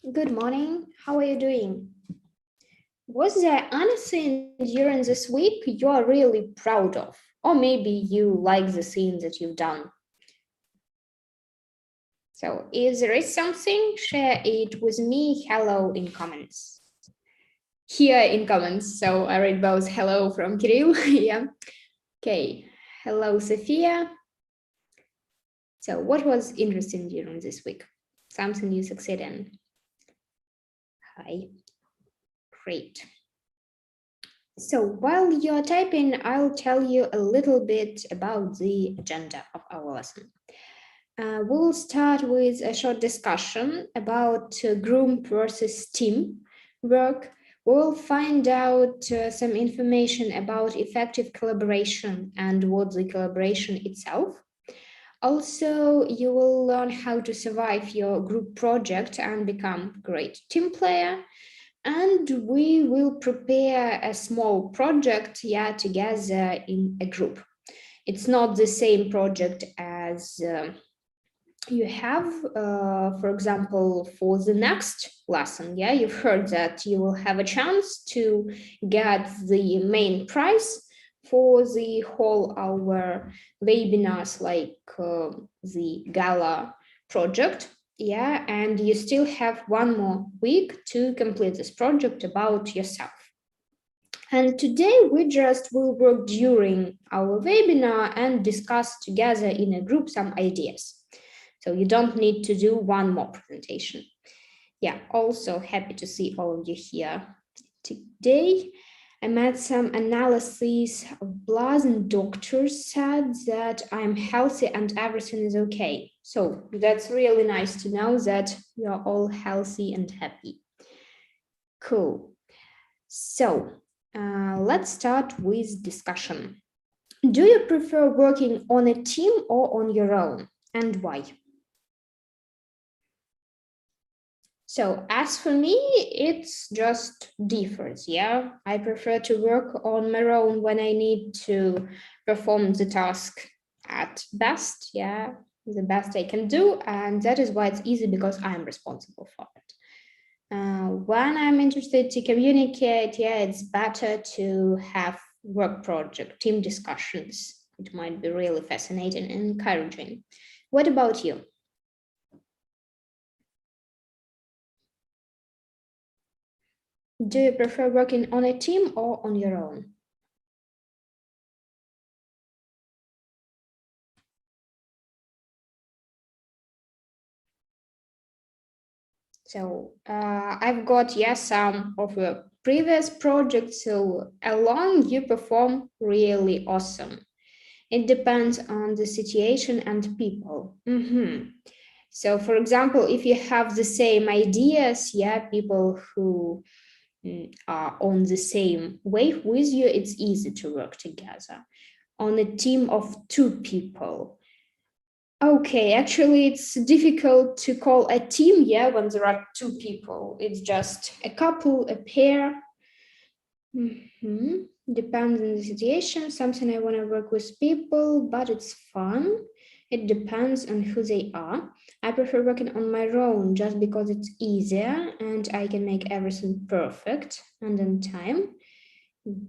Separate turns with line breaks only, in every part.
Good morning. How are you doing? Was there anything during this week you are really proud of? Or maybe you like the things that you've done? So if there is something, share it with me. Hello in comments. Here in comments. So I read both hello from Kirill. Yeah. Okay. Hello, Sophia. So what was interesting during this week? Something you succeed in? Hi. Great. So while you're typing, I'll tell you a little bit about the agenda of our lesson. We'll start with a short discussion about group versus team work. We'll find out some information about effective collaboration and what the collaboration itself. Also, you will learn how to survive your group project and become a great team player. And we will prepare a small project, together in a group. It's not the same project as you have, for example, for the next lesson. Yeah, you've heard that you will have a chance to get the main prize for the whole our webinars, like the gala project. Yeah, and you still have one more week to complete this project about yourself. And today we just will work during our webinar and discuss together in a group some ideas. So you don't need to do one more presentation. Yeah, also happy to see all of you here today. I made some analysis of blood and doctors said that I'm healthy and everything is okay. So that's really nice to know that you're all healthy and happy. Cool. So let's start with discussion. Do you prefer working on a team or on your own, and why? So as for me, it's just differs. Yeah, I prefer to work on my own when I need to perform the task at best. Yeah, the best I can do, and that is why it's easy because I'm responsible for it. When I'm interested to communicate, it's better to have work project, team discussions. It might be really fascinating and encouraging. What about you? Do you prefer working on a team or on your own? So I've got, some of your previous projects. So alone you perform really awesome. It depends on the situation and people. So for example, if you have the same ideas, people who are on the same wave with you, it's easy to work together. On a team of two people, okay, actually, it's difficult to call a team, when there are two people. It's just a couple, a pair. Depends on the situation. Something I want to work with people, but it's fun. It depends on who they are. I prefer working on my own just because it's easier and I can make everything perfect and on time.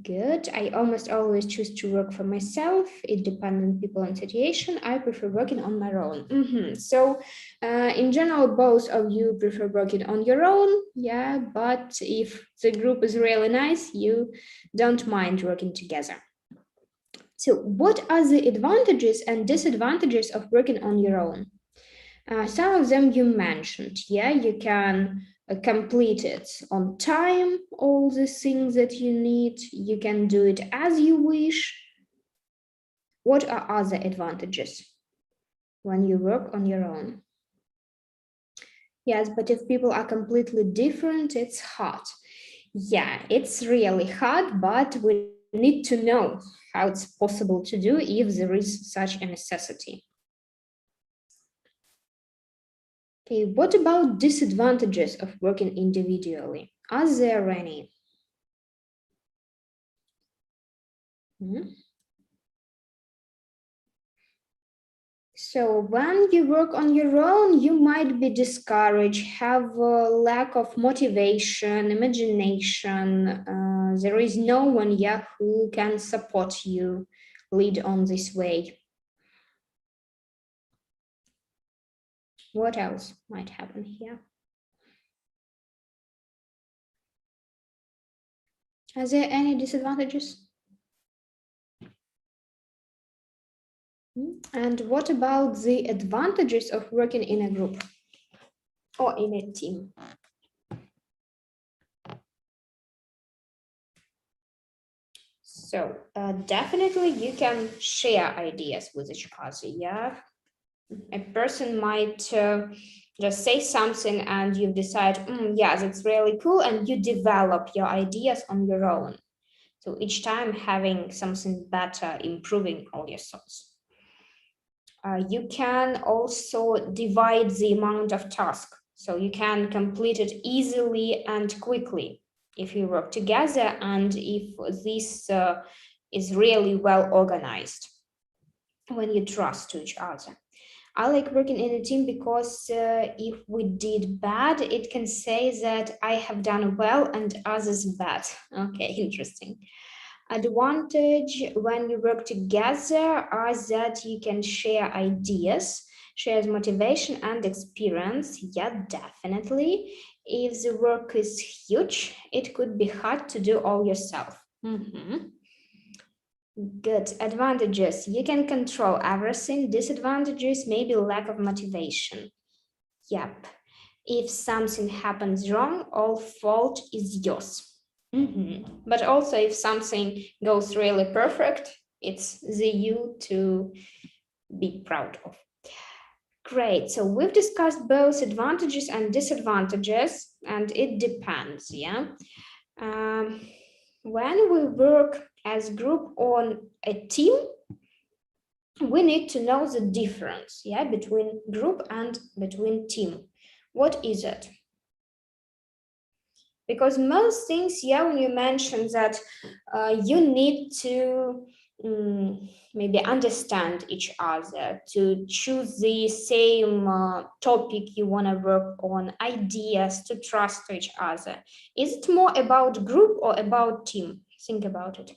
Good. I almost always choose to work for myself. It depends on people and situation. I prefer working on my own. So, in general, both of you prefer working on your own. Yeah, but if the group is really nice, you don't mind working together. So, what are the advantages and disadvantages of working on your own? Some of them you mentioned. Yeah, you can complete it on time, all the things that you need. You can do it as you wish. What are other advantages when you work on your own? Yes, but if people are completely different, it's hard. Yeah, it's really hard, but we need to know how it's possible to do if there is such a necessity. Okay, what about disadvantages of working individually? Are there any? So when you work on your own, you might be discouraged, have a lack of motivation, imagination. There is no one, yeah, who can support you, lead on this way. What else might happen here? Are there any disadvantages? And what about the advantages of working in a group or in a team? So definitely you can share ideas with each other, yeah? A person might just say something and you decide, yeah, that's really cool, and you develop your ideas on your own. So each time having something better, improving all your thoughts. You can also divide the amount of tasks, so you can complete it easily and quickly if you work together and if this is really well organized, when you trust to each other. I like working in a team because if we did bad, it can say that I have done well and others bad. Okay, interesting. Advantage when you work together are that you can share ideas, share motivation and experience. Yeah, definitely. If the work is huge, it could be hard to do all yourself. Good. Advantages. You can control everything. Disadvantages, maybe lack of motivation. Yep. If something happens wrong, all fault is yours. But also if something goes really perfect, it's the you to be proud of. Great. So we've discussed both advantages and disadvantages, and it depends, yeah? When we work as group on a team, we need to know the difference, yeah, between group and between team. What is it? Because most things, yeah, when you mention that you need to maybe understand each other, to choose the same topic you want to work on, ideas, to trust each other. Is it more about group or about team? Think about it.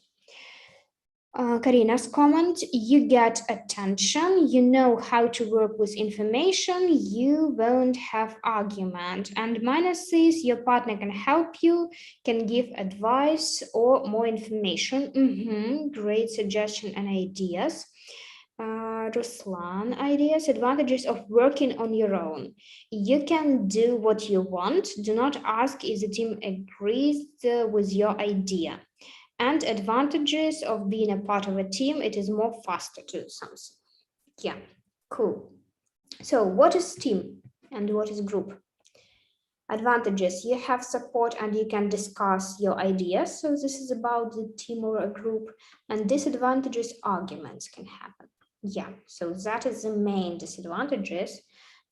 Karina's comment, you get attention, you know how to work with information, you won't have argument. And minus is your partner can help you, can give advice or more information. Great suggestion and ideas. Ruslan, ideas, advantages of working on your own. You can do what you want. Do not ask if the team agrees with your idea. And advantages of being a part of a team, it is more faster to do something. Yeah, cool. So what is team and what is group? Advantages, you have support and you can discuss your ideas. So this is about the team or a group. And disadvantages, arguments can happen. Yeah, so that is the main disadvantages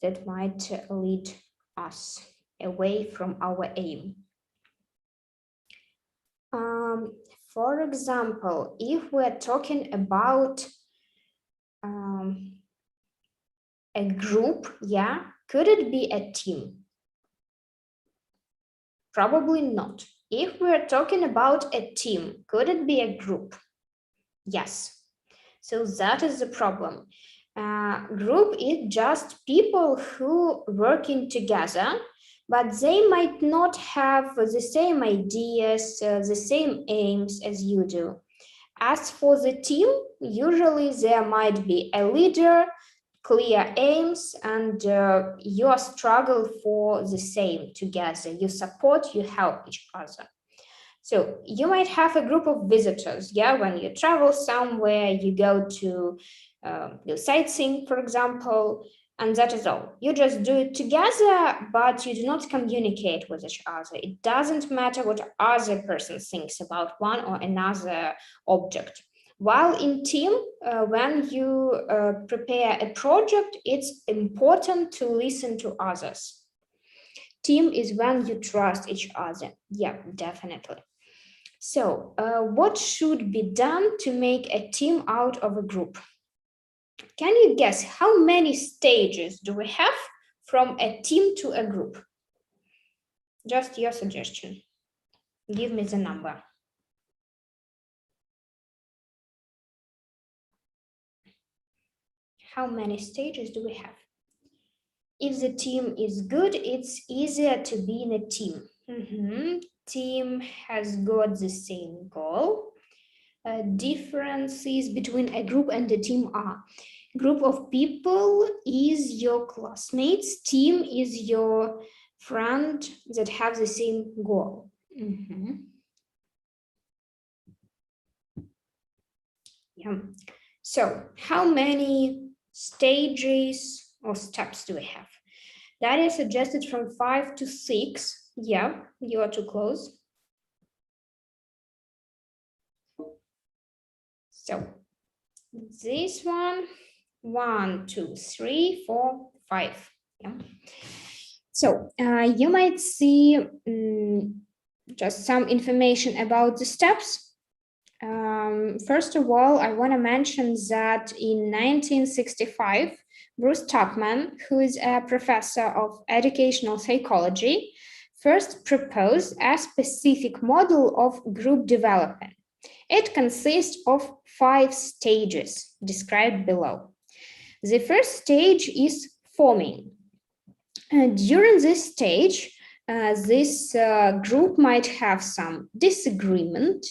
that might lead us away from our aim. For example, if we're talking about a group, yeah, could it be a team? Probably not. If we're talking about a team, could it be a group? Yes. So that is the problem. Group is just people who working together, but they might not have the same ideas, the same aims as you do. As for the team, usually there might be a leader, clear aims, and you struggle for the same together. You support, you help each other. So you might have a group of visitors, yeah, when you travel somewhere, you go to do sightseeing, for example, and that is all. You just do it together, but you do not communicate with each other. It doesn't matter what other person thinks about one or another object. While in team, when you prepare a project, it's important to listen to others. Team is when you trust each other. Yeah, definitely. So what should be done to make a team out of a group? can you guess how many stages do we have from a team to a group? Just your suggestion. Give me the number. How many stages do we have? If the team is good, it's easier to be in a team. Team has got the same goal. Differences between a group and a team are: group of people is your classmates, team is your friend that have the same goal. Yeah. So how many stages or steps do we have? That is suggested from 5 to 6. Yeah, you are too close. So this one, 1, 2, 3, 4, 5. Yeah. So you might see just some information about the steps. First of all, I want to mention that in 1965, Bruce Tuckman, who is a professor of educational psychology, first proposed a specific model of group development. It consists of 5 stages described below. The first stage is forming. During this stage, this group might have some disagreement,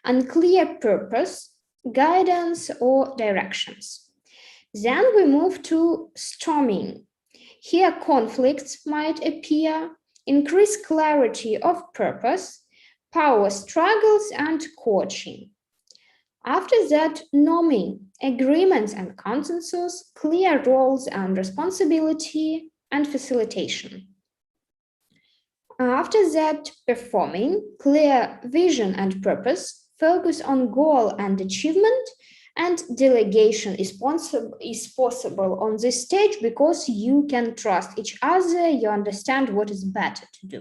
unclear purpose, guidance, or directions. Then we move to storming. Here, conflicts might appear, increased clarity of purpose, power struggles, and coaching. After that, norming, agreements and consensus, clear roles and responsibility, and facilitation. After that, performing, clear vision and purpose, focus on goal and achievement, and delegation is possible on this stage because you can trust each other, you understand what is better to do.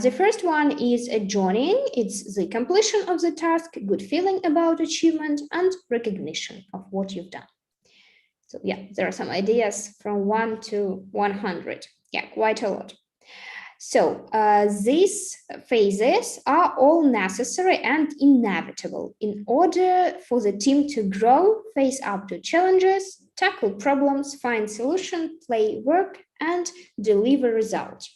The first one is adjoining. It's the completion of the task, good feeling about achievement, and recognition of what you've done. So yeah, there are some ideas from 1 to 100. Yeah, quite a lot. So these phases are all necessary and inevitable in order for the team to grow, face up to challenges, tackle problems, find solutions, play work, and deliver results.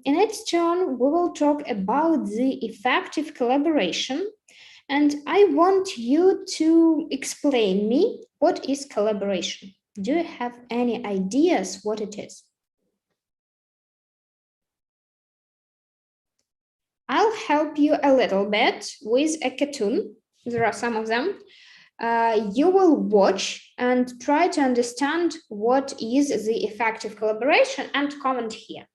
In its turn, we will talk about the effective collaboration, and I want you to explain me what is collaboration. Do you have any ideas what it is? I'll help you a little bit with a cartoon. There are some of them. You will watch and try to understand what is the effective collaboration and comment here.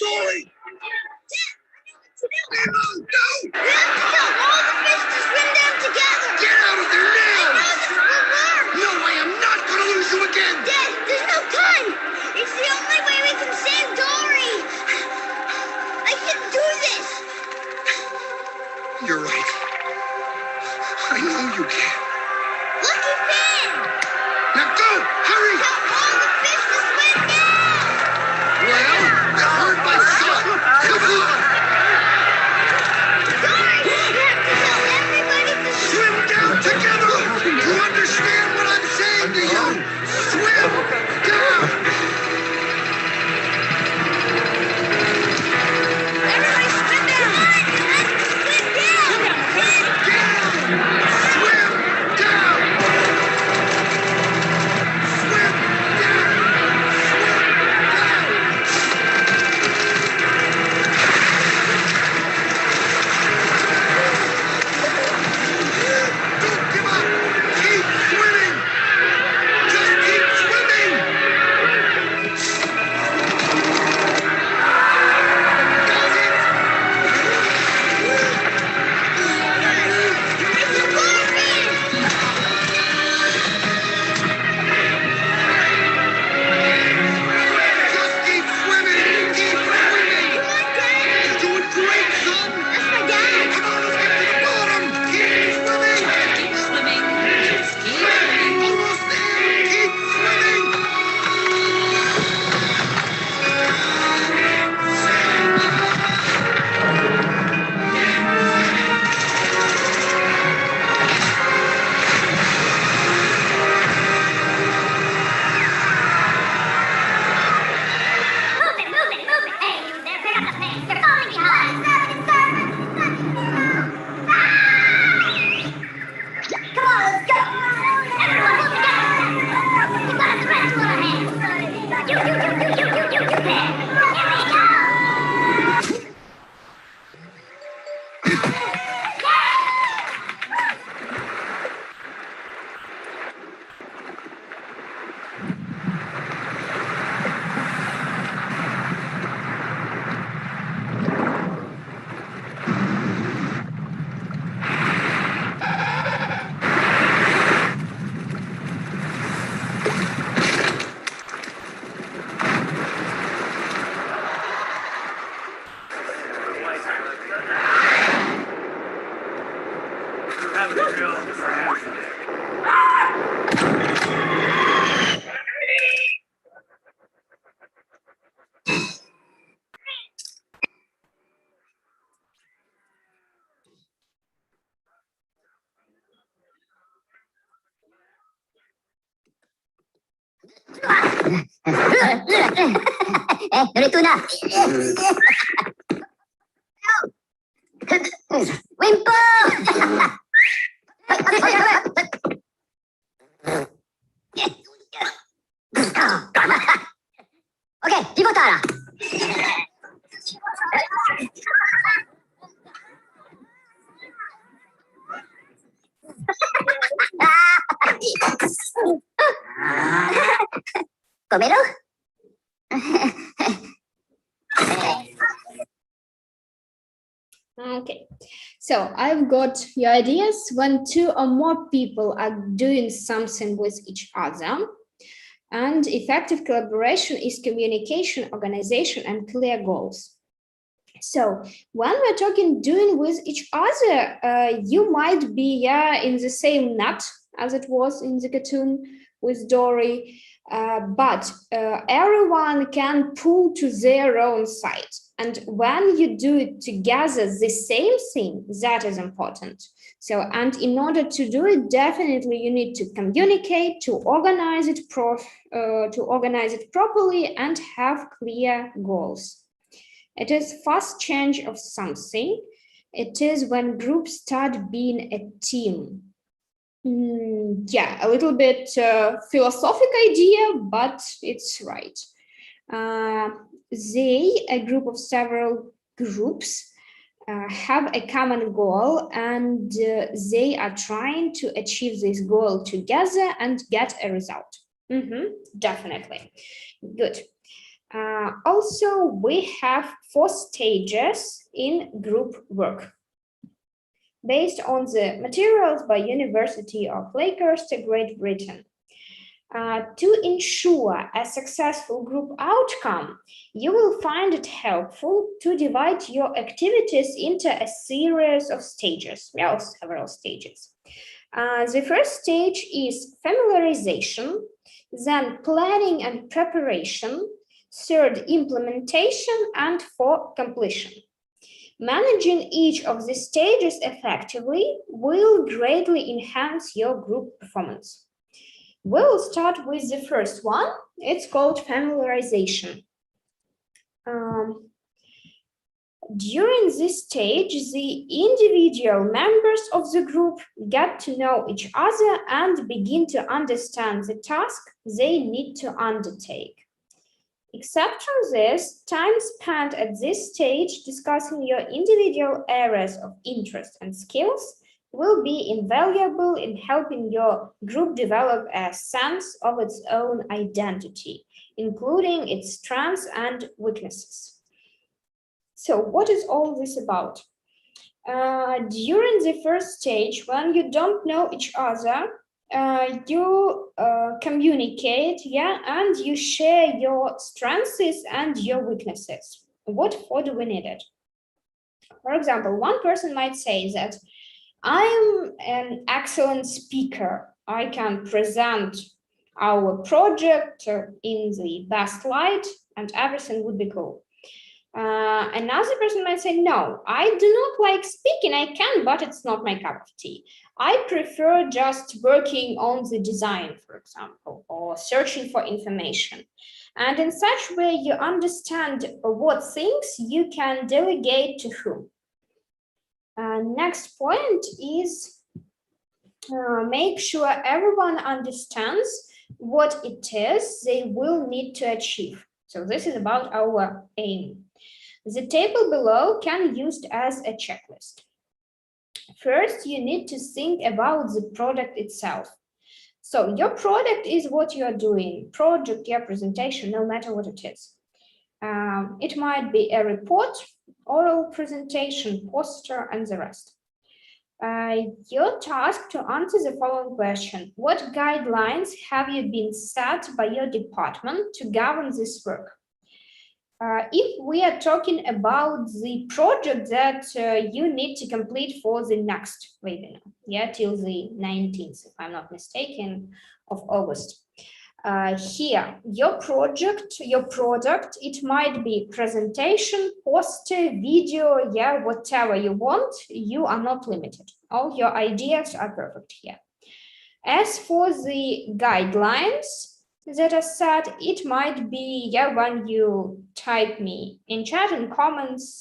Sorry! No! We have to kill all the fish to swim down together! Get out of there now! I know this will work! No, I am not gonna lose you again! Dad, there's no time! It's the only way we can save Dory! I can do this! You're right. I know you can. Lucky Finn! Now go! Hurry! Tell all the fish to swim down! Well, that hurt my son! Retuna. Wimpo. Oke, Jibotara. Komero?
Okay, so I've got your ideas. When two or more people are doing something with each other, and effective collaboration is communication, organization, and clear goals. So when we're talking doing with each other, you might be in the same nut as it was in the cartoon with Dory, but everyone can pull to their own side. And when you do it together, the same thing, that is important. So, and in order to do it, definitely you need to communicate, to organize it properly, and have clear goals. It is fast change of something. It is when groups start being a team. Yeah, a little bit philosophic idea, but it's right. A group of several groups, have a common goal, and they are trying to achieve this goal together and get a result. Definitely. Good. Also, we have 4 stages in group work. Based on the materials by University of Leicester, Great Britain. To ensure a successful group outcome, you will find it helpful to divide your activities into a series of stages, well, several stages. The first stage is familiarization, then planning and preparation, third, implementation, and 4, completion. Managing each of the stages effectively will greatly enhance your group performance. We'll start with the first one. It's called familiarization. During this stage, the individual members of the group get to know each other and begin to understand the task they need to undertake. Except from this, time spent at this stage discussing your individual areas of interest and skills will be invaluable in helping your group develop a sense of its own identity, including its strengths and weaknesses. So what is all this about? During the first stage, when you don't know each other, you communicate, and you share your strengths and your weaknesses. What for do we need it? For example, one person might say that I'm an excellent speaker. I can present our project in the best light and everything would be cool. Another person might say, no, I do not like speaking. I can, but it's not my cup of tea. I prefer just working on the design, for example, or searching for information. And in such way, you understand what things you can delegate to whom. Next point is make sure everyone understands what it is they will need to achieve. So this is about our aim. The table below can be used as a checklist. First, you need to think about the product itself. So your product is what you're doing, project, your presentation, no matter what it is. It might be a report, oral presentation, poster, and the rest. Your task to answer the following question: what guidelines have you been set by your department to govern this work? If we are talking about the project that you need to complete for the next webinar, till the 19th, if I'm not mistaken, of August. Here, your product, it might be presentation, poster, video, whatever you want, you are not limited. All your ideas are perfect here. As for the guidelines, that are said. It might be, yeah, when you type me in chat and comments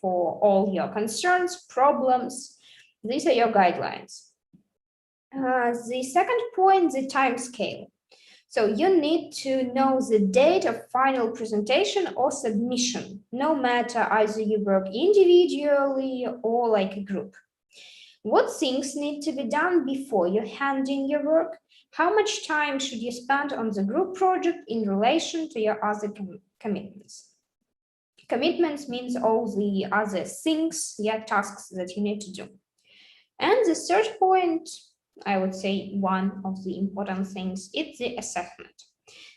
for all your concerns, problems. These are your guidelines. The second point, the time scale. So you need to know the date of final presentation or submission, no matter either you work individually or like a group. What things need to be done before you hand in your work? How much time should you spend on the group project in relation to your other commitments? Commitments means all the other things, yeah, tasks that you need to do. And the third point, I would say one of the important things, is the assessment.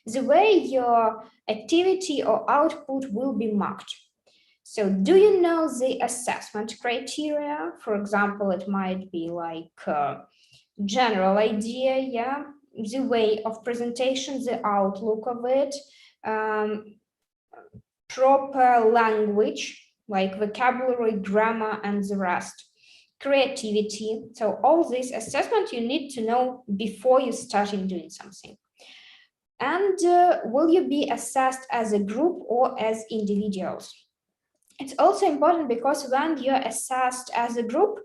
The way your activity or output will be marked. So do you know the assessment criteria? For example, it might be like a general idea, yeah, the way of presentation, the outlook of it, proper language, like vocabulary, grammar, and the rest. Creativity. So all this assessment you need to know before you start in doing something. And will you be assessed as a group or as individuals? It's also important because when you're assessed as a group,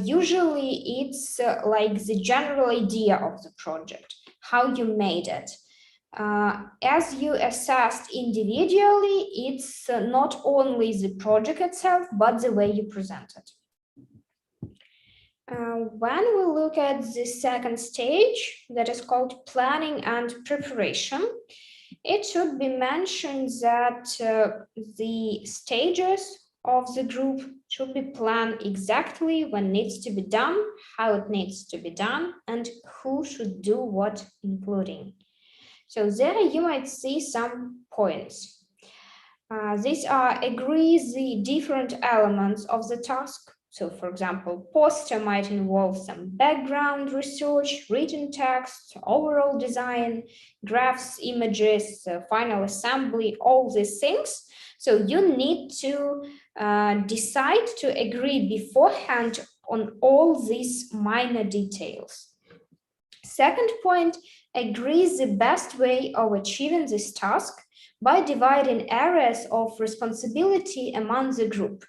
usually it's like the general idea of the project, how you made it. As you assessed individually, it's not only the project itself, but the way you present it. When we look at the second stage, that is called planning and preparation, it should be mentioned that the stages of the group should be planned exactly when needs to be done, how it needs to be done, and who should do what, including. So there you might see some points. These are agree the different elements of the task. So for example, poster might involve some background research, written text, overall design, graphs, images, final assembly, all these things. So you need to decide to agree beforehand on all these minor details. Second point, agree the best way of achieving this task by dividing areas of responsibility among the group,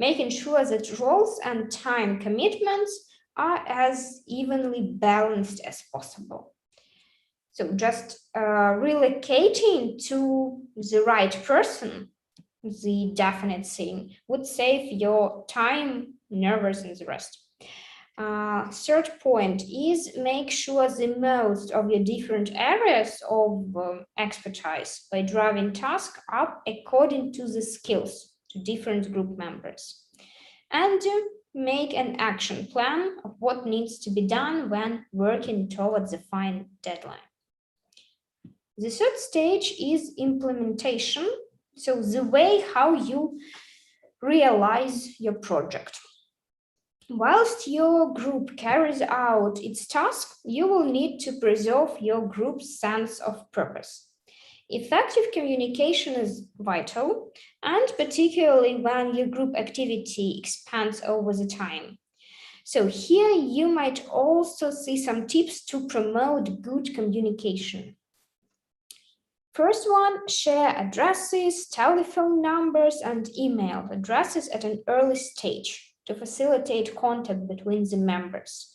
making sure that roles and time commitments are as evenly balanced as possible. So just relocating to the right person, the definite thing, would save your time, nerves, and the rest. Third point is make sure the most of your different areas of expertise by driving tasks up according to the skills to different group members. And make an action plan of what needs to be done when working towards a fine deadline. The third stage is implementation. So the way how you realize your project. Whilst your group carries out its task, you will need to preserve your group's sense of purpose. Effective communication is vital, and particularly when your group activity expands over the time. So here you might also see some tips to promote good communication. First one, share addresses, telephone numbers, and email addresses at an early stage to facilitate contact between the members.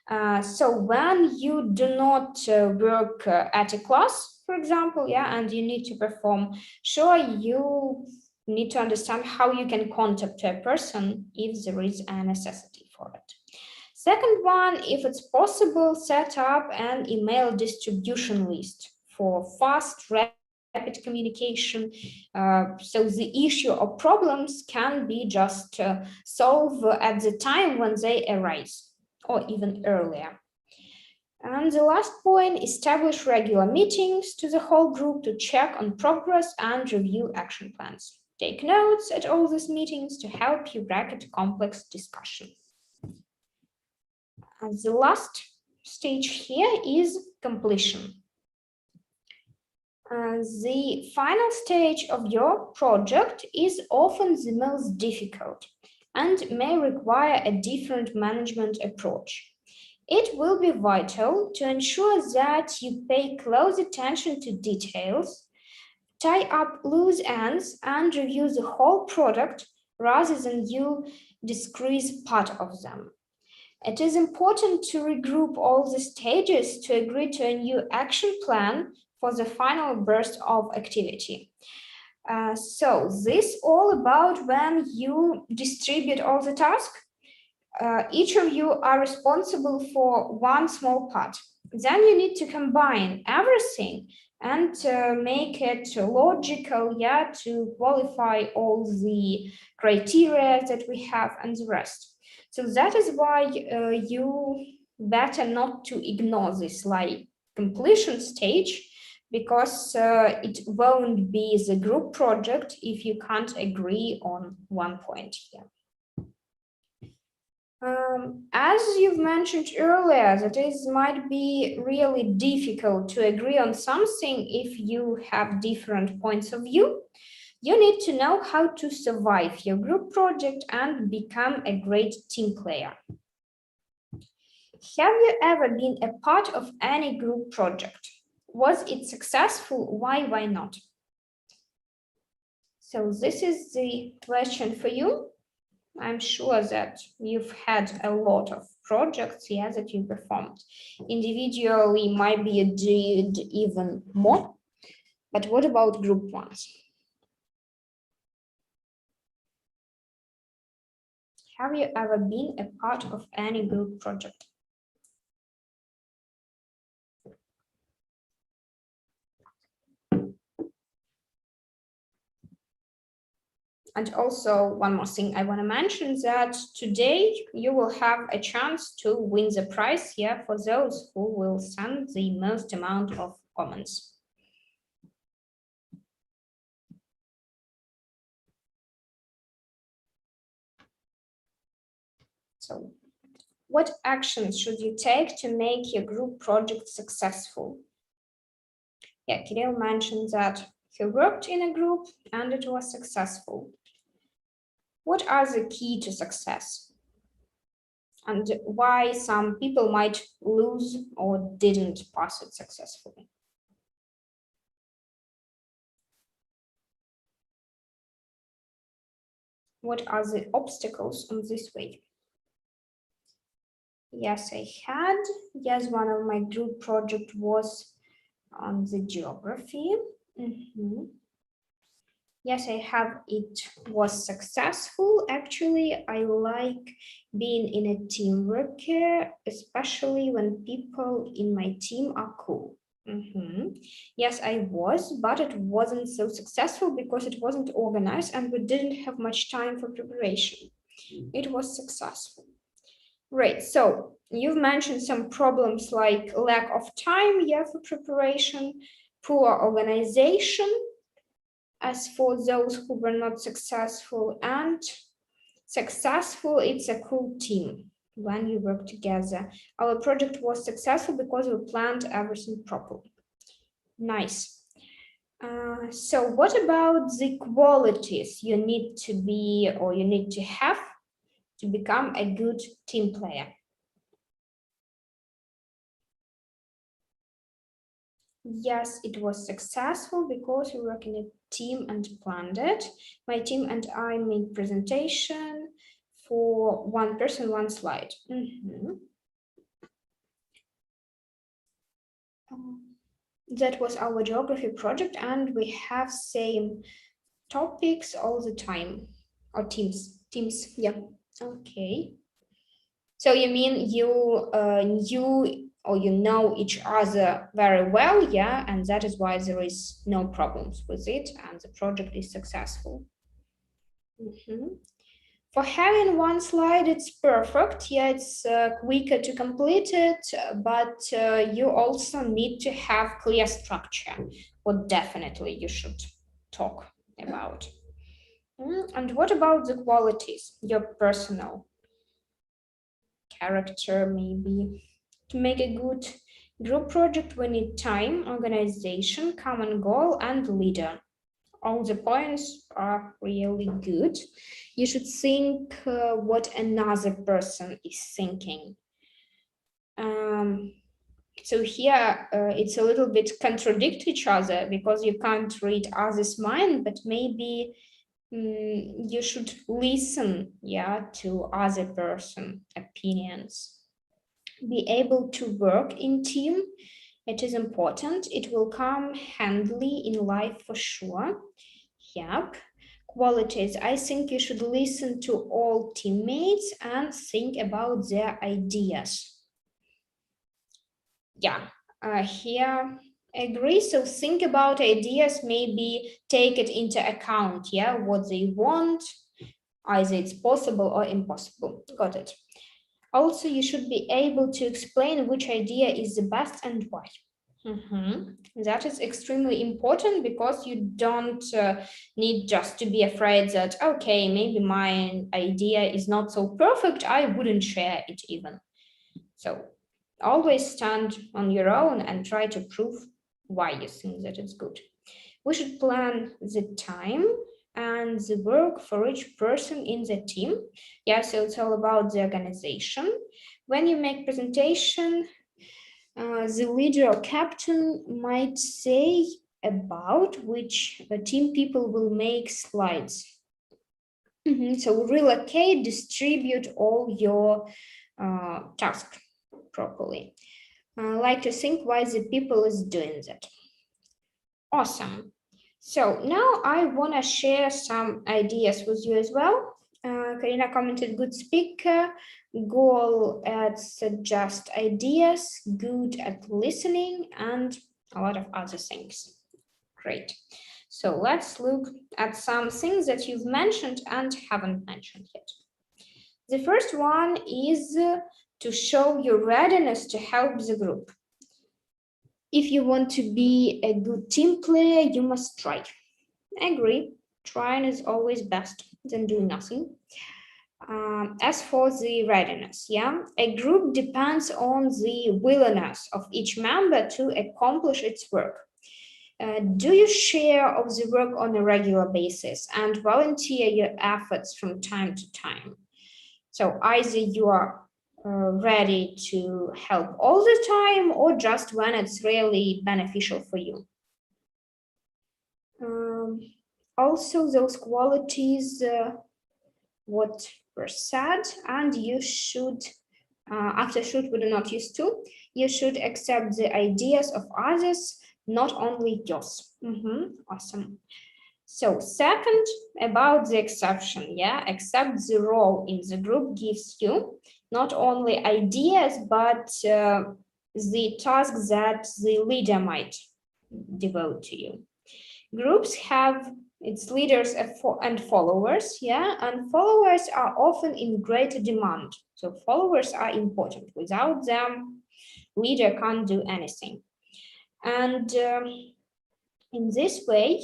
So when you do not work at a class, for example, yeah, and you need to perform, sure, you need to understand how you can contact a person if there is a necessity for it. Second one, if it's possible, set up an email distribution list for fast, rapid communication. So the issue or problems can be just solved at the time when they arise, or even earlier. And the last point, establish regular meetings to the whole group to check on progress and review action plans. Take notes at all these meetings to help you bracket complex discussion. And the last stage here is completion. The final stage of your project is often the most difficult and may require a different management approach. It will be vital to ensure that you pay close attention to details, tie up loose ends, and review the whole product rather than you discrete part of them. It is important to regroup all the stages to agree to a new action plan for the final burst of activity. So this all about when you distribute all the tasks. Each of you are responsible for one small part. Then you need to combine everything and make it logical, yeah, to qualify all the criteria that we have and the rest. So that is why you better not to ignore this like completion stage, because it won't be the group project if you can't agree on one point here. As you've mentioned earlier, that is might be really difficult to agree on something if you have different points of view. You need to know how to survive your group project and become a great team player. Have you ever been a part of any group project? Was it successful? Why not? So this is the question for you. I'm sure that you've had a lot of projects, yeah, that you performed. Individually, might be you did even more, but what about group ones? Have you ever been a part of any group project? And also one more thing I want to mention, that today you will have a chance to win the prize here for those who will send the most amount of comments. So what actions should you take to make your group project successful? Yeah, Kirill mentioned that he worked in a group and it was successful. What are the key to success? And why some people might lose or didn't pass it successfully? What are the obstacles on this way? Yes, I had. Yes, one of my group project was on the geography. Yes, I have. It was successful. Actually, I like being in a teamwork, especially when people in my team are cool. Yes, I was, but it wasn't so successful because it wasn't organized and we didn't have much time for preparation. It was successful. Great. So you've mentioned some problems like lack of time, yeah, for preparation, poor organization, as for those who were not successful, and successful, it's a cool team when you work together. Our project was successful because we planned everything properly. Nice. So what about the qualities you need to be or you need to have to become a good team player? Yes, it was successful because we work in a team and planned it. My team and I made presentation for one person, one slide. That was our geography project, and we have same topics all the time, or teams, yeah. Okay. So you mean you or you know each other very well, yeah, and that is why there is no problems with it and the project is successful. For having one slide, it's perfect. Yeah, it's quicker to complete it, but you also need to have clear structure, what definitely you should talk about. And what about the qualities, your personal character, maybe? To make a good group project, we need time, organization, common goal, and leader. All the points are really good. You should think what another person is thinking. So here it's a little bit contradict each other because you can't read others' mind, but maybe you should listen, to other person opinions. Be able to work in team. It is important. It will come handily in life for sure. Yep. Qualities. I think you should listen to all teammates and think about their ideas. Yeah, here agree. So think about ideas, maybe take it into account, what they want, either it's possible or impossible. Got it. Also, you should be able to explain which idea is the best and why. That is extremely important because you don't need just to be afraid that, okay, maybe my idea is not so perfect, I wouldn't share it even. So always stand on your own and try to prove why you think that it's good. We should plan the time and the work for each person in the team. So it's all about the organization. When you make presentation, the leader or captain might say about which team people will make slides. So relocate, distribute all your tasks properly. Like to think why the people is doing that. Awesome. So now I want to share some ideas with you as well. Karina commented, good speaker, goal at suggest ideas, good at listening, and a lot of other things. Great. So let's look at some things that you've mentioned and haven't mentioned yet. The first one is to show your readiness to help the group. If you want to be a good team player, you must try. I agree. Trying is always best than doing nothing. As for the readiness, a group depends on the willingness of each member to accomplish its work. Do you share of the work on a regular basis and volunteer your efforts from time to time? So either you are ready to help all the time or just when it's really beneficial for you. Also, those qualities, what were said, and you should, after should we do not use to, you should accept the ideas of others, not only yours. Awesome. So second, about the exception, accept the role in the group gives you not only ideas, but the tasks that the leader might devote to you. Groups have its leaders and followers, and followers are often in greater demand. So followers are important. Without them, leader can't do anything. And in this way,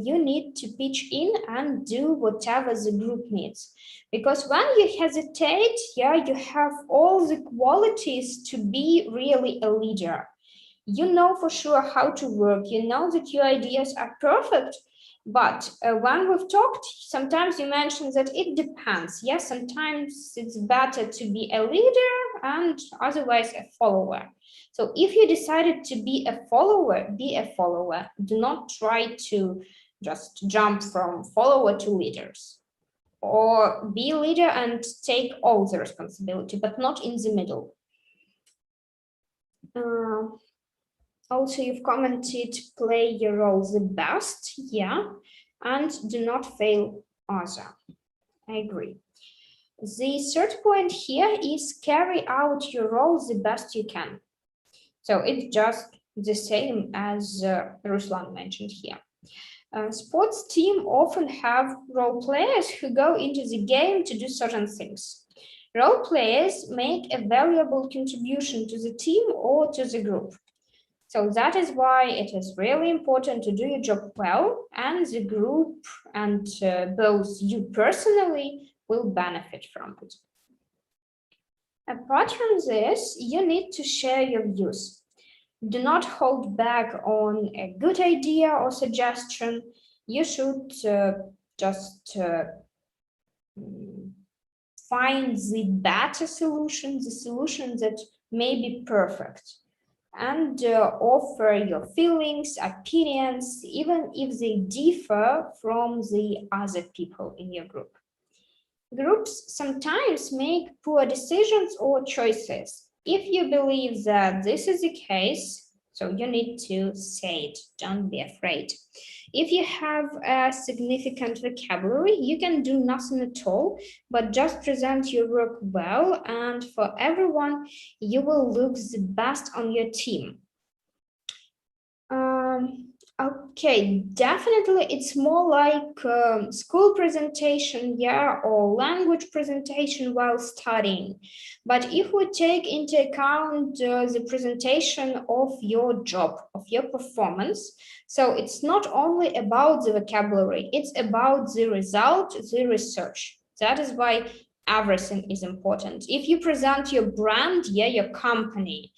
you need to pitch in and do whatever the group needs. Because when you hesitate, you have all the qualities to be really a leader. You know for sure how to work. You know that your ideas are perfect. But when we've talked, sometimes you mentioned that it depends. Yes, sometimes it's better to be a leader and otherwise a follower. So if you decided to be a follower, be a follower. Do not try to just jump from follower to leaders. Or be a leader and take all the responsibility, but not in the middle. Also, you've commented, play your role the best, and do not fail other. I agree. The third point here is carry out your role the best you can. So it's just the same as Ruslan mentioned here. Sports team often have role players who go into the game to do certain things. Role players make a valuable contribution to the team or to the group. So that is why it is really important to do your job well, and the group and both you personally will benefit from it. Apart from this, you need to share your views. Do not hold back on a good idea or suggestion. You should just find the better solution, the solution that may be perfect, and offer your feelings, opinions, even if they differ from the other people in your group. Groups sometimes make poor decisions or choices. If you believe that this is the case, so you need to say it, don't be afraid. If you have a significant vocabulary, you can do nothing at all, but just present your work well, and for everyone, you will look the best on your team. Okay, definitely it's more like school presentation, yeah, or language presentation while studying. But if we take into account the presentation of your job, of your performance, so it's not only about the vocabulary, it's about the result, the research. That is why everything is important. If you present your brand, yeah, your company,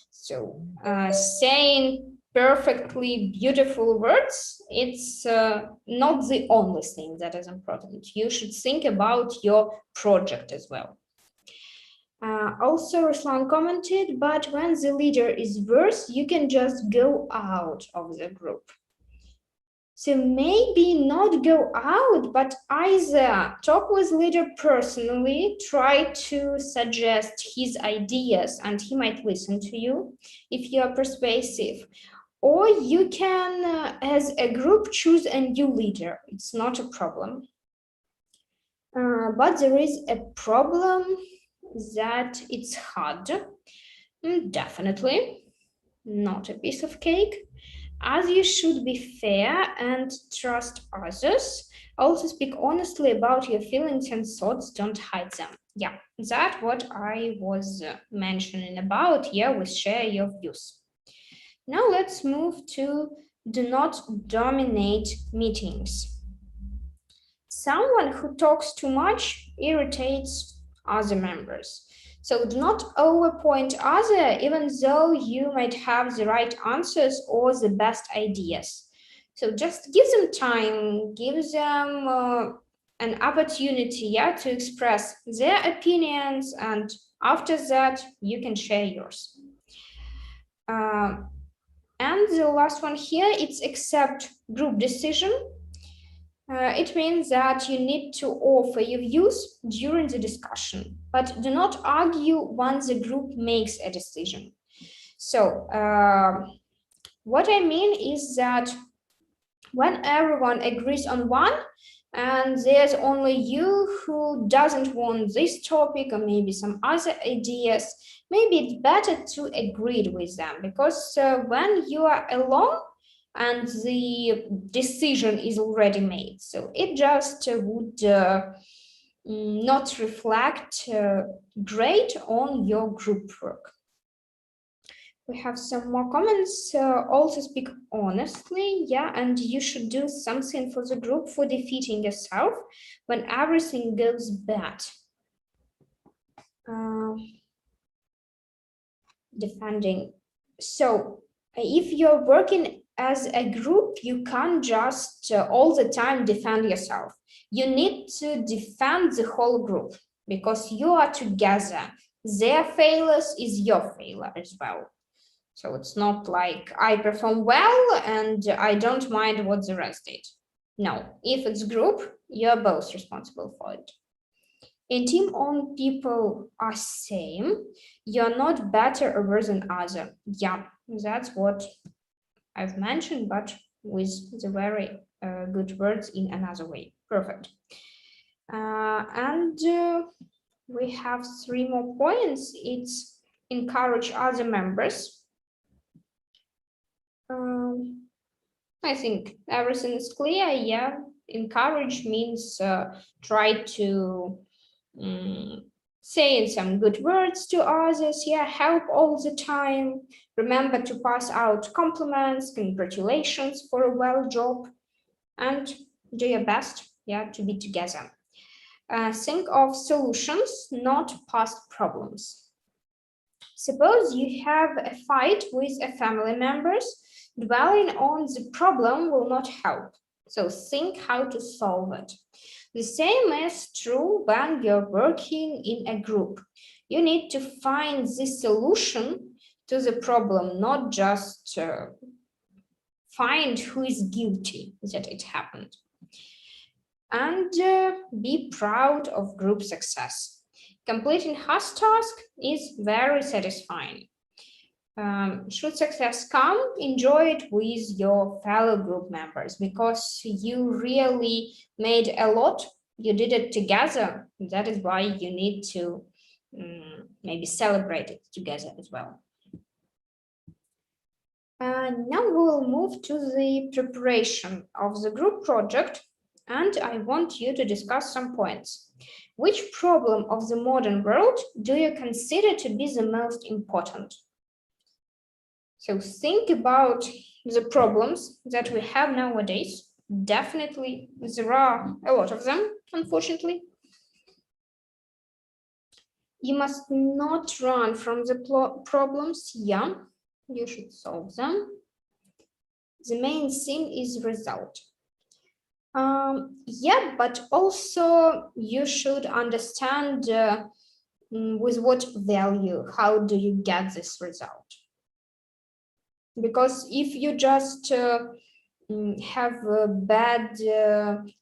so saying perfectly beautiful words, it's not the only thing that is important. You should think about your project as well. Also, Ruslan commented, but when the leader is worse, you can just go out of the group. So maybe not go out, but either talk with leader personally, try to suggest his ideas, and he might listen to you if you are persuasive. Or you can, as a group, choose a new leader. It's not a problem. But there is a problem that it's hard. Definitely not a piece of cake. As you should be fair and trust others. Also speak honestly about your feelings and thoughts, don't hide them. Yeah, that's what I was mentioning about here with share your views. Now let's move to do not dominate meetings. Someone who talks too much irritates other members. So do not overpoint other, even though you might have the right answers or the best ideas. So just give them time, give them an opportunity, yeah, to express their opinions, and after that, you can share yours. And the last one here, it's accept group decision. It means that you need to offer your views during the discussion, but do not argue once the group makes a decision. So what I mean is that when everyone agrees on one, and there's only you who doesn't want this topic or maybe some other ideas, maybe it's better to agree with them, because when you are alone and the decision is already made, so it just would not reflect great on your group work. We have some more comments. Also speak honestly, yeah, and you should do something for the group for defeating yourself when everything goes bad. Defending. So if you're working as a group, you can't just all the time defend yourself. You need to defend the whole group because you are together. Their failures is your failure as well. So it's not like I perform well and I don't mind what the rest did. No, if it's group, you're both responsible for it. In team, all people are same. You're not better or worse than other. Yeah, that's what I've mentioned, but with the very good words in another way. Perfect. And we have 3 more points. It's encourage other members. I think everything is clear. Yeah, encourage means try to saying some good words to others. Yeah, help all the time. Remember to pass out compliments, congratulations for a well job, and do your best. Yeah, to be together. Think of solutions, not past problems. Suppose you have a fight with a family members. Dwelling on the problem will not help. So think how to solve it. The same is true when you're working in a group. You need to find the solution to the problem, not just find who is guilty that it happened. And be proud of group success. Completing hard task is very satisfying. Should success come, enjoy it with your fellow group members because you really made a lot. You did it together. That is why you need to maybe celebrate it together as well. Now we will move to the preparation of the group project, and I want you to discuss some points. Which problem of the modern world do you consider to be the most important? So think about the problems that we have nowadays. Definitely, there are a lot of them, unfortunately. You must not run from the problems. Yeah, you should solve them. The main thing is result. Yeah, but also you should understand with what value, how do you get this result? Because if you just have bad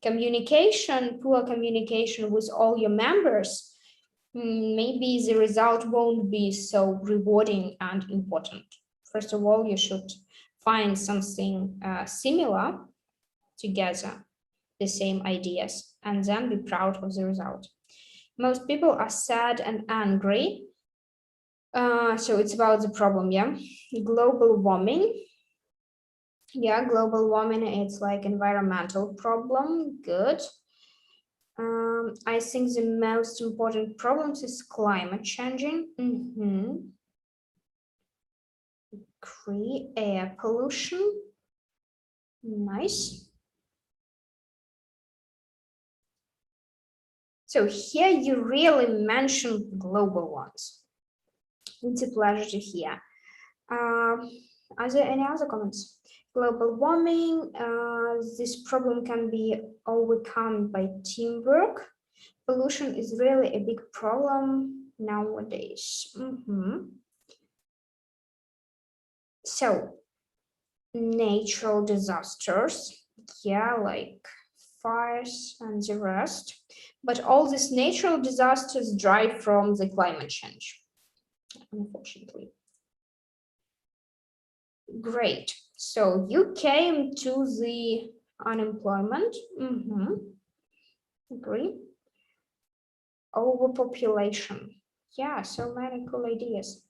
communication, poor communication with all your members, maybe the result won't be so rewarding and important. First of all, you should find something similar together, the same ideas, and then be proud of the result. Most people are sad and angry. So it's about the problem, yeah. Global warming. Yeah, global warming, it's like environmental problem, good. I think the most important problems is climate changing. Air pollution, nice. So here you really mention global ones. It's a pleasure to hear. Are there any other comments? Global warming, this problem can be overcome by teamwork. Pollution is really a big problem nowadays. So, natural disasters, yeah, like fires and the rest. But all these natural disasters drive from the climate change, unfortunately. Great. So you came to the unemployment. Agree. Overpopulation. Yeah, so many cool ideas.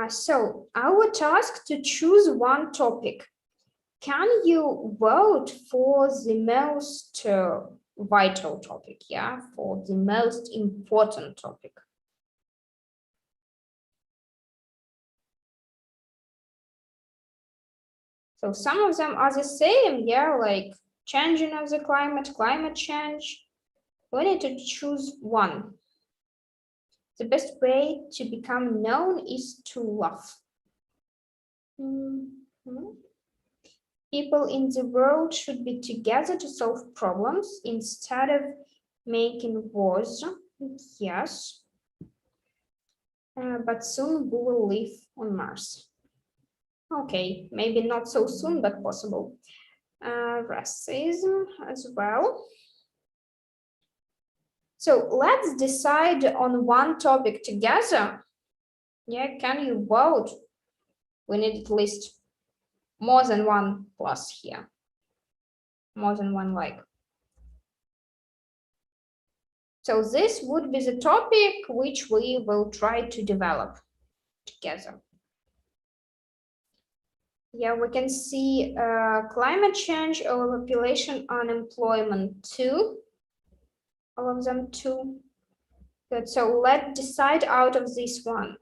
So our task to choose one topic. Can you vote for the most vital topic? Yeah, for the most important topic. So some of them are the same, yeah, like changing of the climate change. We need to choose one. The best way to become known is to laugh. People in the world should be together to solve problems instead of making wars. Yes. But soon we will live on Mars. Okay, maybe not so soon, but possible. Racism as well. So let's decide on one topic together. Yeah, can you vote? We need at least more than one plus here. More than one like. So this would be the topic which we will try to develop together. Yeah, we can see climate change, overpopulation, unemployment too. All of them too. Good, so let's decide out of this one.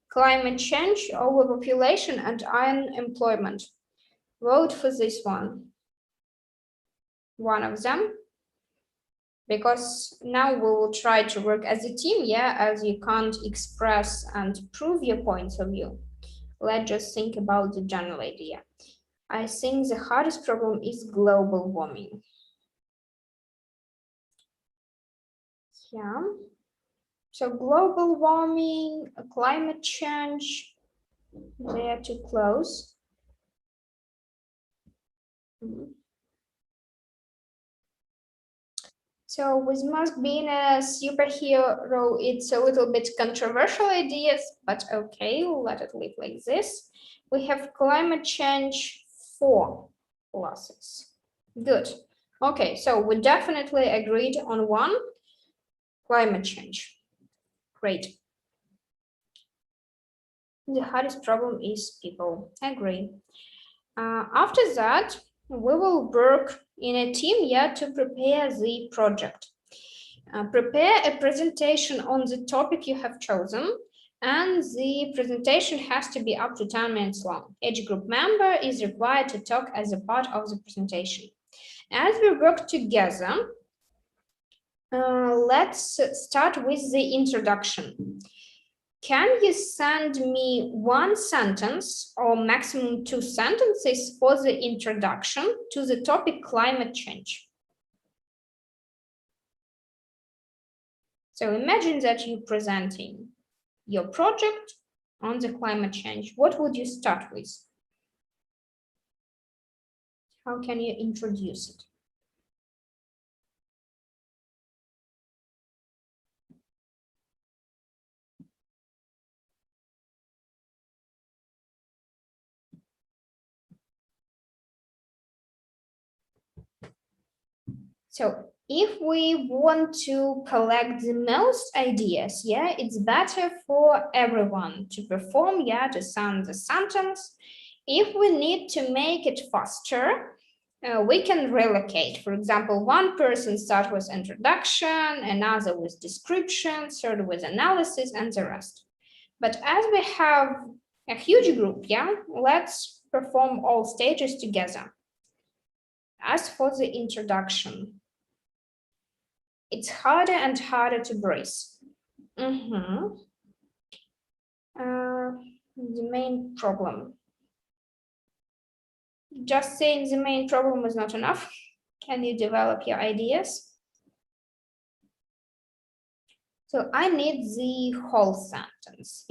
Climate change, overpopulation, and unemployment. Vote for this one. One of them. Because now we will try to work as a team, yeah, as you can't express and prove your points of view. Let's just think about the general idea. I think the hardest problem is global warming. Yeah. So global warming, climate change, they are too close. So with Musk being a superhero, it's a little bit controversial ideas, but okay, let it live like this. We have climate change 4 classes. Good. Okay, so we definitely agreed on one, climate change. Great. The hardest problem is people. Agree. After that, we will work in a team to prepare the project. Prepare a presentation on the topic you have chosen, and the presentation has to be up to 10 minutes long. Each group member is required to talk as a part of the presentation. As we work together, let's start with the introduction. Can you send me 1 sentence or maximum 2 sentences for the introduction to the topic climate change? So imagine that you're presenting your project on the climate change. What would you start with? How can you introduce it? So if we want to collect the most ideas, it's better for everyone to perform, to send the sentence. If we need to make it faster, we can relocate. For example, one person start with introduction, another with description, third with analysis, and the rest. But as we have a huge group, let's perform all stages together. As for the introduction, it's harder and harder to breathe. The main problem. Just saying the main problem is not enough. Can you develop your ideas? So I need the whole sentence,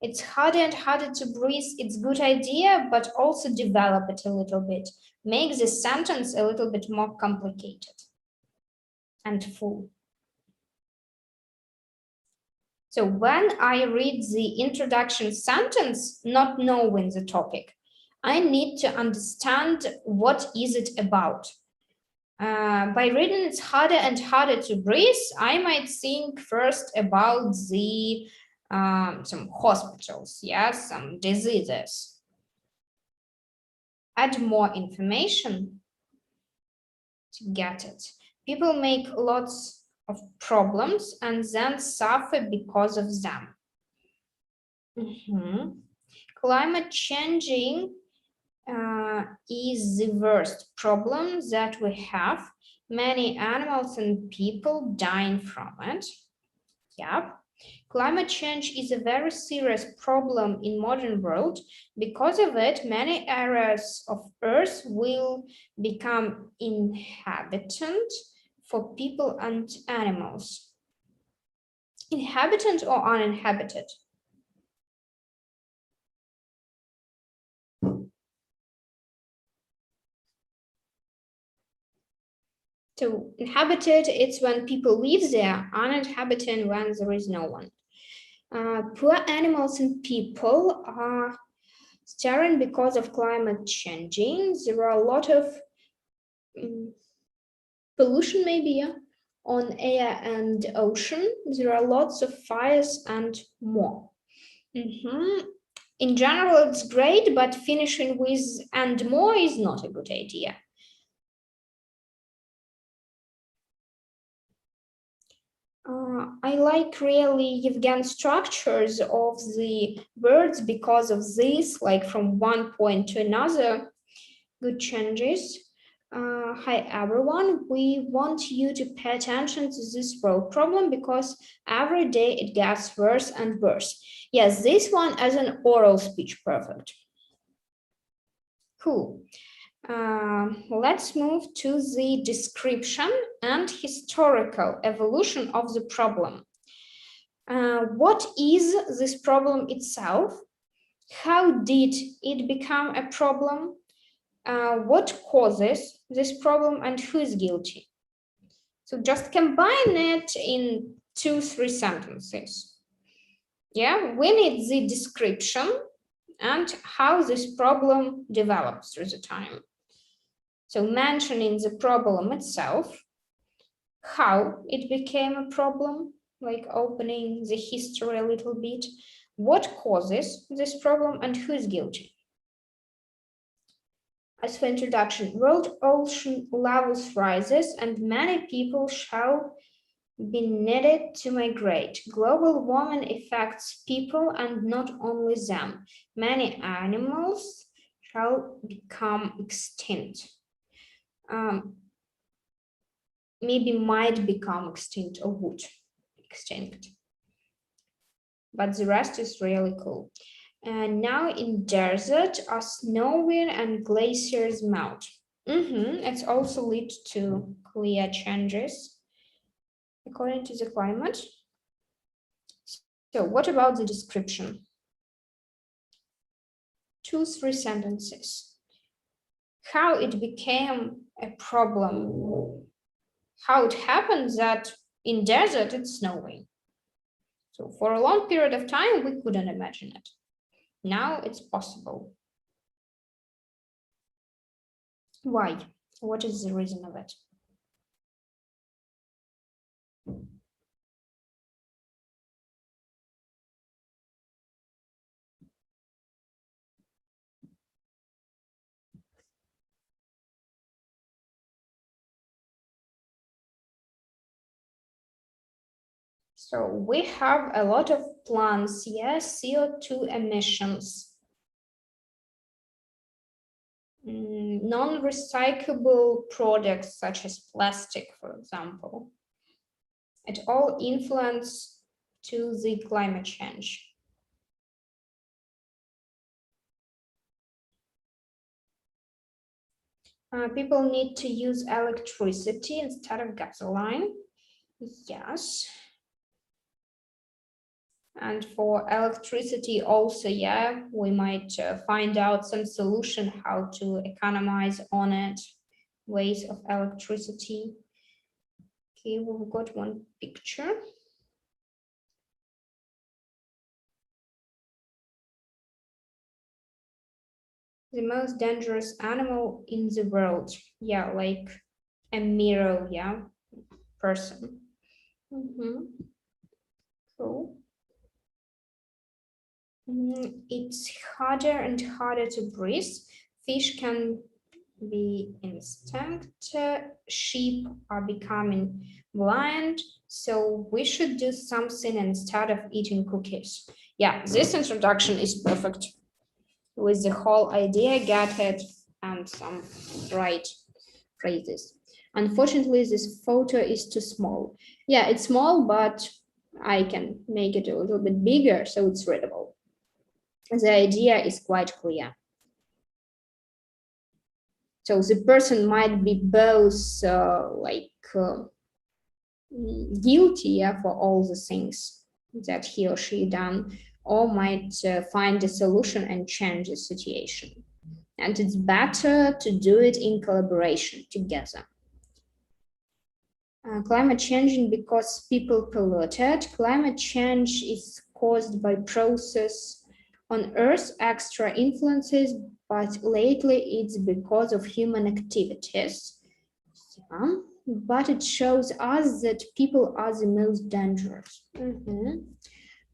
It's harder and harder to breathe. It's a good idea, but also develop it a little bit. Make the sentence a little bit more complicated and full. So when I read the introduction sentence, not knowing the topic, I need to understand what is it about. By reading it's harder and harder to breathe, I might think first about the some hospitals, some diseases. Add more information to get it. People make lots of problems and then suffer because of them. Climate changing is the worst problem that we have. Many animals and people dying from it. Climate change is a very serious problem in modern world. Because of it, many areas of Earth will become inhabited for people and animals. Inhabited or uninhabited? So inhabited, it's when people live there. Uninhabited, when there is no one. Poor animals and people are starving because of climate changing. There are a lot of pollution, maybe, on air and ocean. There are lots of fires and more. In general, it's great, but finishing with "and more" is not a good idea. I like really Yevgen structures of the words because of this, like from one point to another. Good changes. Hi everyone, we want you to pay attention to this world problem because every day it gets worse and worse. Yes, this one as an oral speech, perfect. Cool. Let's move to the description and historical evolution of the problem. What is this problem itself? How did it become a problem? What causes this problem and who is guilty? So just combine it in 2-3 sentences. Yeah, we need the description and how this problem develops through the time. So mentioning the problem itself, how it became a problem, like opening the history a little bit, what causes this problem and who is guilty. As for introduction, world ocean levels rises and many people shall be needed to migrate. Global warming affects people and not only them. Many animals shall become extinct. Maybe might become extinct or would extinct. But the rest is really cool. And now in desert are snowing and glaciers melt. It's also lead to clear changes according to the climate. So what about the description? 2-3 sentences. How it became a problem. How it happens that in desert it's snowing. So for a long period of time, we couldn't imagine it. Now it's possible. Why? What is the reason of it? So we have a lot of plants, yes, CO2 emissions. Non-recyclable products such as plastic, for example. It all influence to the climate change. People need to use electricity instead of gasoline. Yes. And for electricity also, yeah, we might find out some solution how to economize on it, ways of electricity. Okay, we've got one picture. The most dangerous animal in the world. Yeah, like a mirror, yeah, person. Cool. It's harder and harder to breathe. Fish can be extinct. Sheep are becoming blind. So we should do something instead of eating cookies. Yeah, this introduction is perfect. With the whole idea, get it, and some right phrases. Unfortunately, this photo is too small. Yeah, it's small, but I can make it a little bit bigger so it's readable. The idea is quite clear. So the person might be both guilty, yeah, for all the things that he or she done, or might find a solution and change the situation. And it's better to do it in collaboration together. Climate changing because people polluted. Climate change is caused by process on Earth, extra influences, but lately it's because of human activities. Yeah. But it shows us that people are the most dangerous.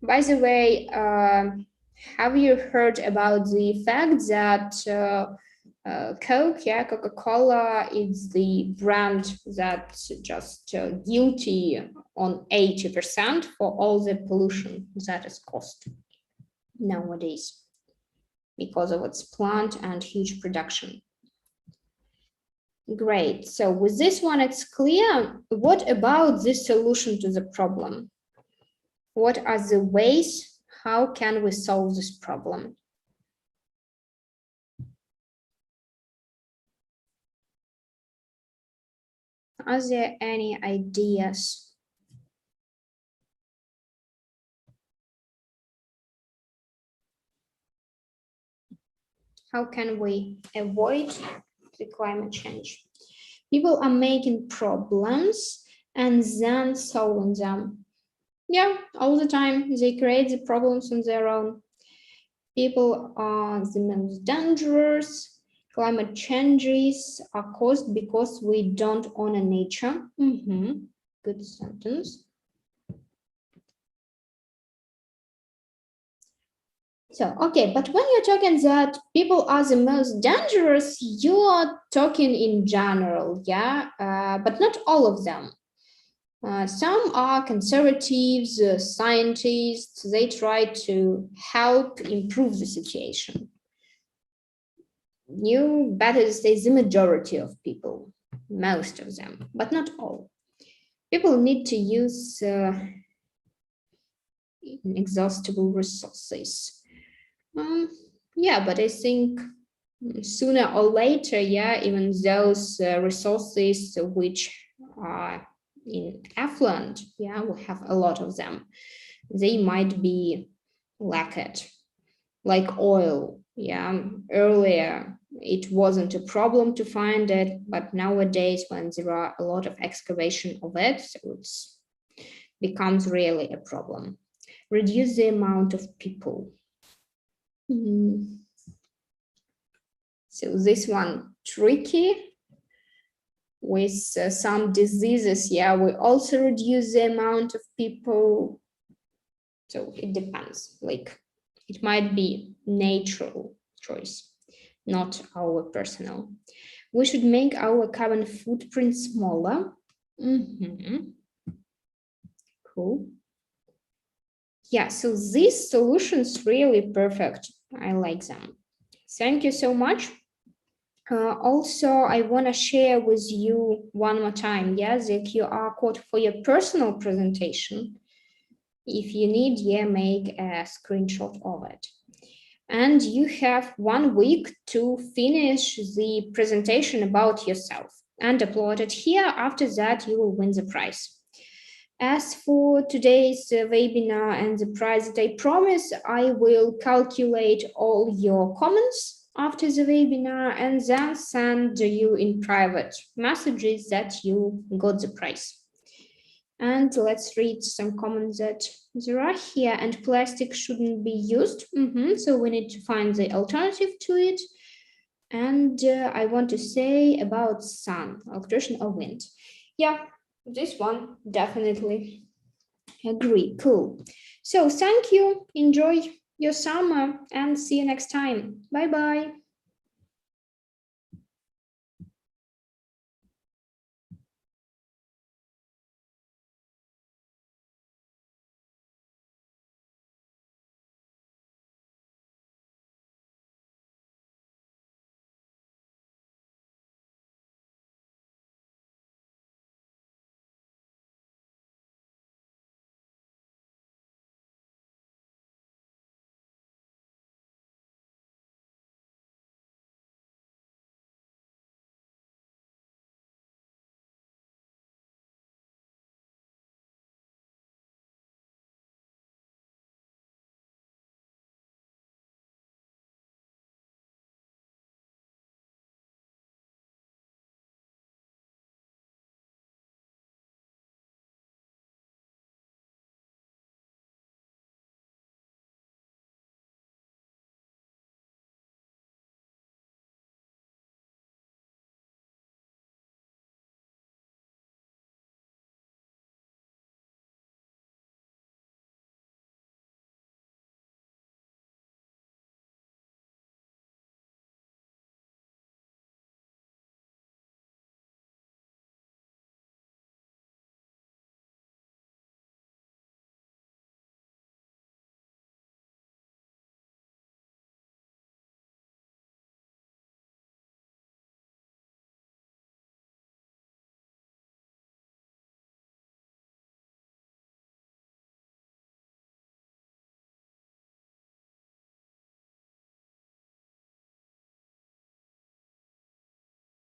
By the way, have you heard about the fact that Coke, yeah, Coca-Cola is the brand that's just guilty on 80% for all the pollution that is caused nowadays because of its plant and huge production. Great. So with this one, it's clear. What about the solution to the problem? What are the ways? How can we solve this problem? Are there any ideas? How can we avoid the climate change? People are making problems and then solving them. Yeah, all the time. They create the problems on their own. People are the most dangerous. Climate changes are caused because we don't honor nature. Good sentence. So, okay, but when you're talking that people are the most dangerous, you are talking in general, yeah, but not all of them. Some are conservatives, scientists, they try to help improve the situation. You better say the majority of people, most of them, but not all. People need to use inexhaustible resources. Yeah, but I think sooner or later, yeah, even those resources which are in affluent, yeah, we have a lot of them, they might be lacked, like oil. Yeah, earlier it wasn't a problem to find it, but nowadays when there are a lot of excavation of it, so it becomes really a problem. Reduce the amount of people. So this one tricky. With some diseases, yeah, we also reduce the amount of people. So it depends, like it might be natural choice, not our personal. We should make our carbon footprint smaller. Cool. Yeah, so these solutions really perfect. I like them. Thank you so much. Also, I want to share with you one more time, yeah, the QR code for your personal presentation. If you need, yeah, make a screenshot of it. And you have 1 week to finish the presentation about yourself and upload it here. After that, you will win the prize. As for today's webinar and the prize that I promise, I will calculate all your comments after the webinar and then send you in private messages that you got the prize. And let's read some comments that there are here. And plastic shouldn't be used. So we need to find the alternative to it. And I want to say about sun, electrician or wind. Yeah, this one definitely agree. Cool. So thank you. Enjoy your summer and see you next time. Bye-bye.